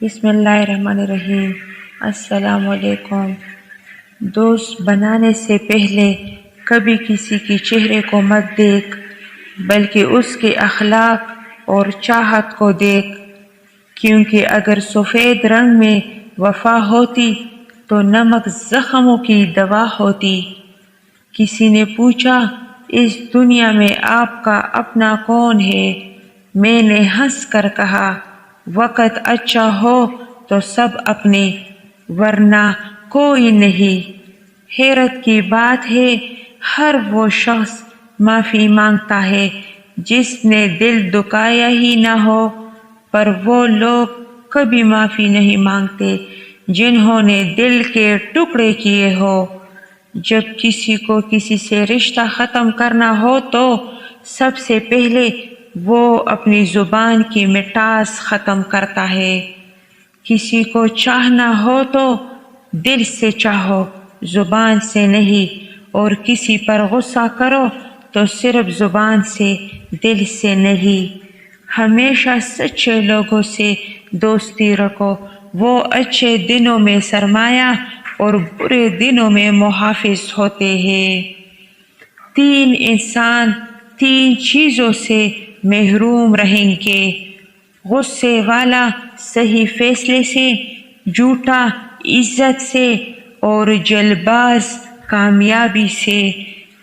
बिस्मिल्लाहिर्रहमानिर्रहीम। अस्सलाम वालेकुम। दोस्त बनाने से पहले कभी किसी के चेहरे को मत देख, बल्कि उसके अखलाक और चाहत को देख, क्योंकि अगर सफ़ेद रंग में वफा होती तो नमक ज़ख्मों की दवा होती। किसी ने पूछा, इस दुनिया में आपका अपना कौन है? मैंने हंस कर कहा, वक़्त अच्छा हो तो सब अपने, वरना कोई नहीं। हैरत की बात है, हर वो शख्स माफ़ी मांगता है जिसने दिल दुखाया ही ना हो, पर वो लोग कभी माफ़ी नहीं मांगते जिन्होंने दिल के टुकड़े किए हो। जब किसी को किसी से रिश्ता ख़त्म करना हो तो सबसे पहले वो अपनी ज़ुबान की मिठास ख़त्म करता है। किसी को चाहना हो तो दिल से चाहो, ज़ुबान से नहीं, और किसी पर गुस्सा करो तो सिर्फ ज़ुबान से, दिल से नहीं। हमेशा सच्चे लोगों से दोस्ती रखो, वो अच्छे दिनों में सरमाया और बुरे दिनों में मुहाफिज होते हैं। 3 इंसान 3 चीज़ों से महरूम रहेंगे: गुस्से वाला सही फैसले से, झूठा इज्जत से, और जल्दबाज कामयाबी से।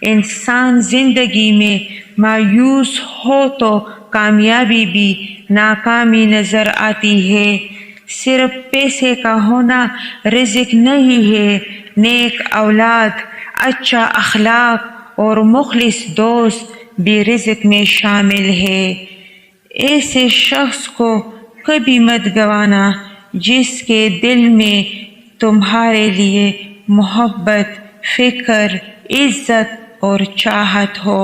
इंसान जिंदगी में मायूस हो तो कामयाबी भी नाकामी नजर आती है। सिर्फ पैसे का होना रिज़्क नहीं है, नेक औलाद, अच्छा अखलाक और मुखलिस दोस्त भी रिज़्क में शामिल है। ऐसे शख्स को कभी मत गंवाना जिसके दिल में तुम्हारे लिए मोहब्बत, फिक्र, इज्जत और चाहत हो।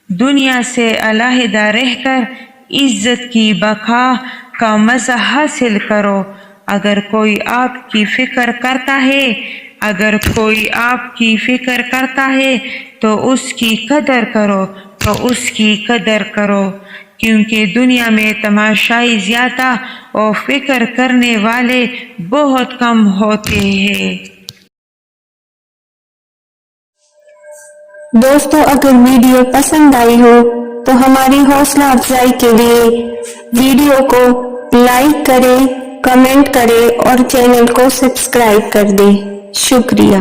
दुनिया से अलहदा रहकर इज्जत की बका का मज़ा हासिल करो। अगर कोई आपकी फ़िक्र करता है तो उसकी कदर करो, क्योंकि दुनिया में तमाशाई ज़्यादा और फ़िक्र करने वाले बहुत कम होते हैं। दोस्तों, अगर वीडियो पसंद आई हो तो हमारी हौसला अफजाई के लिए वीडियो को लाइक करें, कमेंट करें और चैनल को सब्सक्राइब कर दें। शुक्रिया।